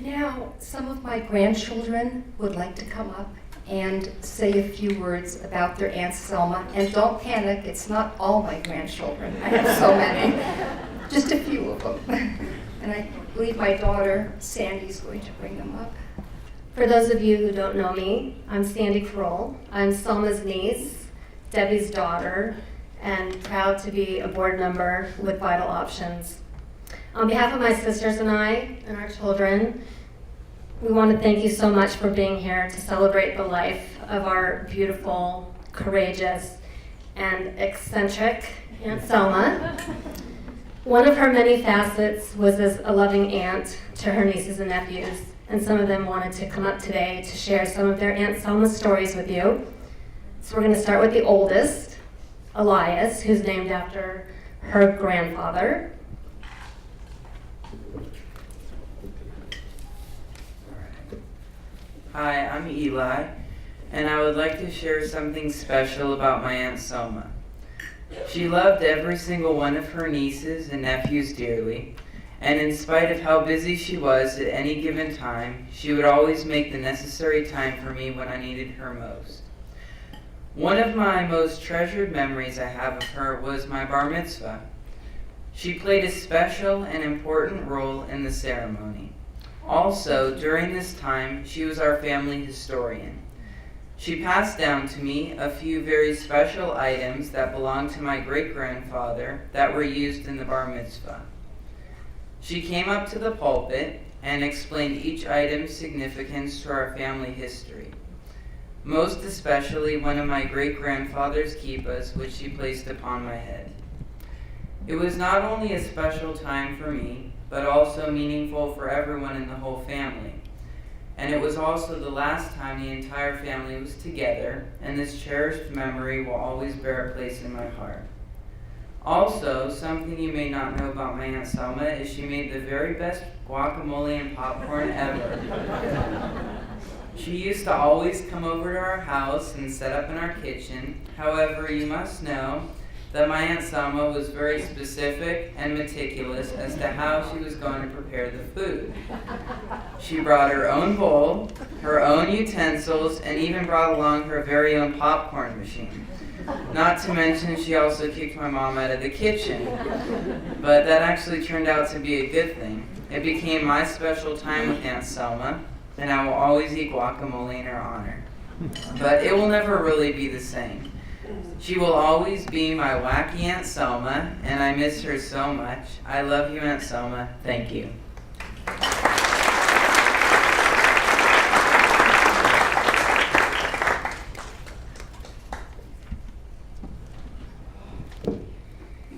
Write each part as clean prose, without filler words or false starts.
Now, some of my grandchildren would like to come up and say a few words about their Aunt Selma. And don't panic, it's not all my grandchildren. I have so many, just a few of them. And I believe my daughter, Sandy's going to bring them up. For those of you who don't know me, I'm Sandy Kroll. I'm Selma's niece, Debbie's daughter, and proud to be a board member with Vital Options. On behalf of my sisters and I and our children, we want to thank you so much for being here to celebrate the life of our beautiful, courageous, and eccentric Aunt Selma. One of her many facets was as a loving aunt to her nieces and nephews, and some of them wanted to come up today to share some of their Aunt Selma stories with you. So we're going to start with the oldest, Elias, who's named after her grandfather. Hi, I'm Eli, and I would like to share something special about my Aunt Selma. She loved every single one of her nieces and nephews dearly, and in spite of how busy she was at any given time, she would always make the necessary time for me when I needed her most. One of my most treasured memories I have of her was my bar mitzvah. She played a special and important role in the ceremony. Also, during this time, she was our family historian. She passed down to me a few very special items that belonged to my great-grandfather that were used in the bar mitzvah. She came up to the pulpit and explained each item's significance to our family history, most especially one of my great-grandfather's kippahs, which she placed upon my head. It was not only a special time for me, but also meaningful for everyone in the whole family. And it was also the last time the entire family was together, and this cherished memory will always bear a place in my heart. Also, something you may not know about my Aunt Selma is she made the very best guacamole and popcorn ever. She used to always come over to our house and set up in our kitchen. However, you must know that my Aunt Selma was very specific and meticulous as to how she was going to prepare the food. She brought her own bowl, her own utensils, and even brought along her very own popcorn machine. Not to mention, she also kicked my mom out of the kitchen. But that actually turned out to be a good thing. It became my special time with Aunt Selma, and I will always eat guacamole in her honor. But it will never really be the same. She will always be my wacky Aunt Selma, and I miss her so much. I love you, Aunt Selma. Thank you.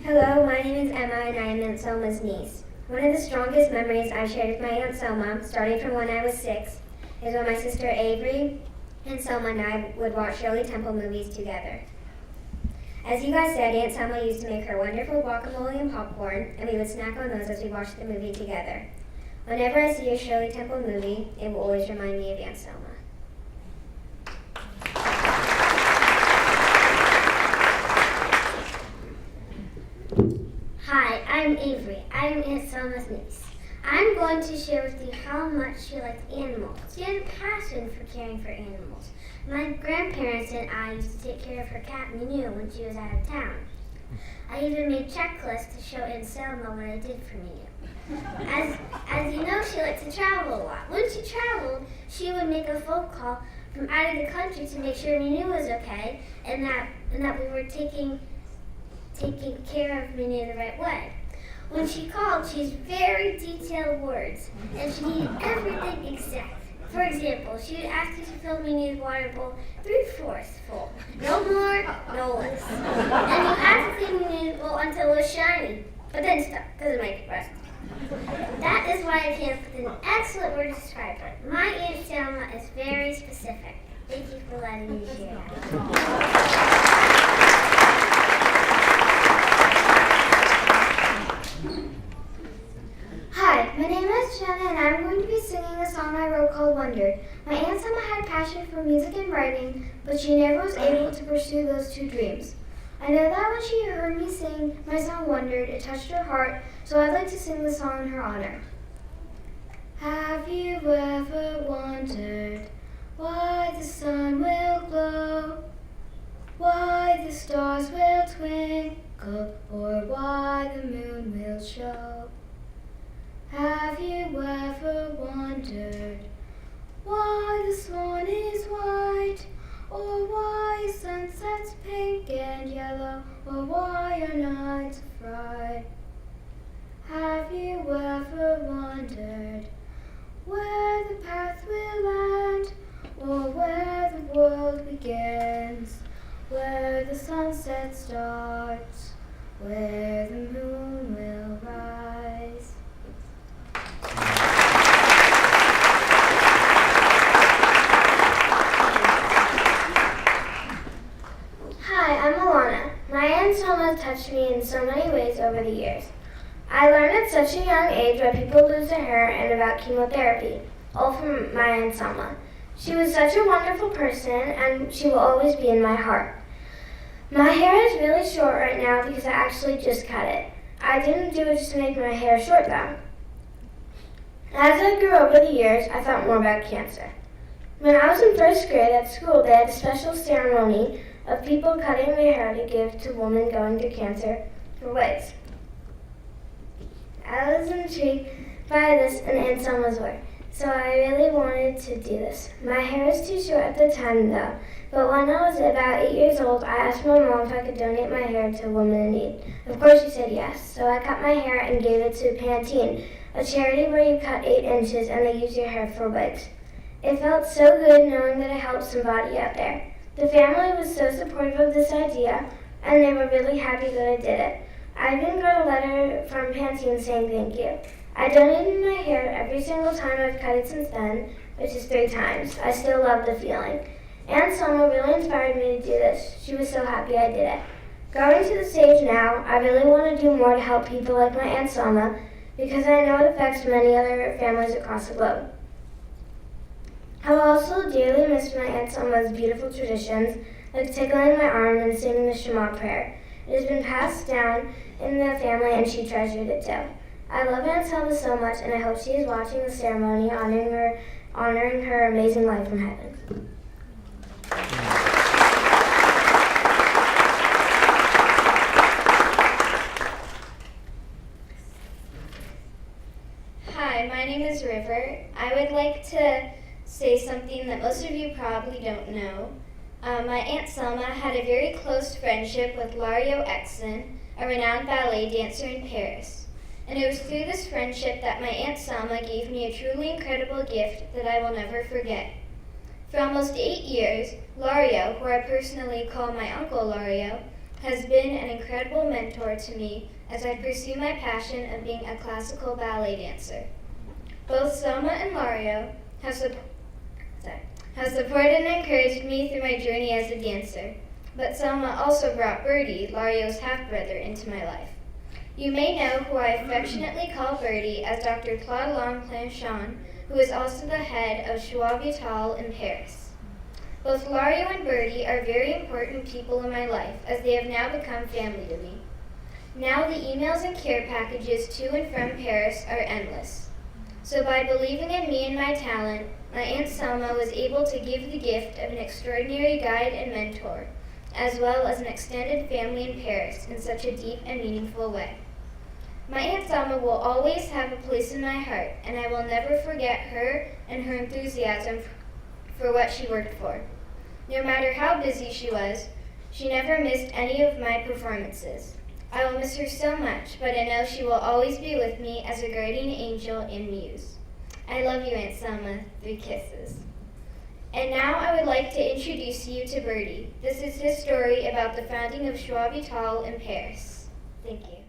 Hello, my name is Emma, and I am Aunt Selma's niece. One of the strongest memories I've shared with my Aunt Selma, starting from when I was 6, is when my sister Avery and Selma and I would watch Shirley Temple movies together. As you guys said, Aunt Selma used to make her wonderful guacamole and popcorn, and we would snack on those as we watched the movie together. Whenever I see a Shirley Temple movie, it will always remind me of Aunt Selma. Hi, I'm Avery. I'm Aunt Selma's niece. I'm going to share with you how much she liked animals. She had a passion for caring for animals. My grandparents and I used to take care of her cat Minu when she was out of town. I even made checklists to show Aunt Selma what I did for Minu. As you know, she liked to travel a lot. When she traveled, she would make a phone call from out of the country to make sure Minu was okay and that we were taking care of Minu the right way. When she called, she used very detailed words, and she needed everything exact. For example, she would ask you to fill Minu's water bowl 3/4 full. No more, no less. And you had to clean Minu's bowl until it was shiny, but then stop, because it might get rusty. That is why I came up with an excellent word to describe her. My Aunt Selma is very specific. Thank you for letting me share. Hi, my name is Jenna, and I'm going to be singing a song I wrote called Wondered. My Aunt Selma had a passion for music and writing, but she never was able to pursue those two dreams. I know that when she heard me sing my song Wondered, it touched her heart, so I'd like to sing the song in her honor. Have you ever wondered why the sun will glow, why the stars will twinkle, or why the moon will show? Have you ever wondered why the swan is white, or why sunsets pink and yellow, or why our nights are fright? Have you ever wondered where the path will end, or where the world begins, where the sunset starts, where the moon will rise? Hi, I'm Alana. My Aunt Selma touched me in so many ways over the years. I learned at such a young age why people lose their hair and about chemotherapy, all from my Aunt Selma. She was such a wonderful person, and she will always be in my heart. My hair is really short right now because I actually just cut it. I didn't do it just to make my hair short though. As I grew over the years, I thought more about cancer. When I was in first grade at school, they had a special ceremony of people cutting their hair to give to women going through cancer for wigs. I was intrigued by this in Aunt Selma's work, so I really wanted to do this. My hair was too short at the time though, but when I was about 8 years old, I asked my mom if I could donate my hair to a woman in need. Of course she said yes, so I cut my hair and gave it to Pantene, a charity where you cut 8 inches and they use your hair for wigs. It felt so good knowing that I helped somebody out there. The family was so supportive of this idea, and they were really happy that I did it. I even got a letter from Pantene saying thank you. I donated my hair every single time I've cut it since then, which is 3 times. I still love the feeling. Aunt Selma really inspired me to do this. She was so happy I did it. Going to the stage now, I really want to do more to help people like my Aunt Selma because I know it affects many other families across the globe. I will also dearly miss my Aunt Selma's beautiful traditions, like tickling my arm and singing the Shema prayer. It has been passed down in the family and she treasured it too. I love Aunt Selma so much and I hope she is watching the ceremony honoring her amazing life from heaven. Hi, my name is River. I would like to say something that most of you probably don't know. My Aunt Selma had a very close friendship with Lario Exon, a renowned ballet dancer in Paris. And it was through this friendship that my Aunt Selma gave me a truly incredible gift that I will never forget. For almost 8 years, Lario, who I personally call my Uncle Lario, has been an incredible mentor to me as I pursue my passion of being a classical ballet dancer. Both Selma and Lario have supported and encouraged me through my journey as a dancer, but Selma also brought Birdie, Lario's half-brother, into my life. You may know who I affectionately call Birdie as Dr. Claude Lange-Planchon, who is also the head of Choix Vital in Paris. Both Lario and Birdie are very important people in my life, as they have now become family to me. Now the emails and care packages to and from Paris are endless. So by believing in me and my talent, my Aunt Selma was able to give the gift of an extraordinary guide and mentor, as well as an extended family in Paris in such a deep and meaningful way. My Aunt Selma will always have a place in my heart, and I will never forget her and her enthusiasm for what she worked for. No matter how busy she was, she never missed any of my performances. I will miss her so much, but I know she will always be with me as a guardian angel and muse. I love you, Aunt Selma. 3 kisses. And now I would like to introduce you to Birdie. This is his story about the founding of Choix Vital in Paris. Thank you.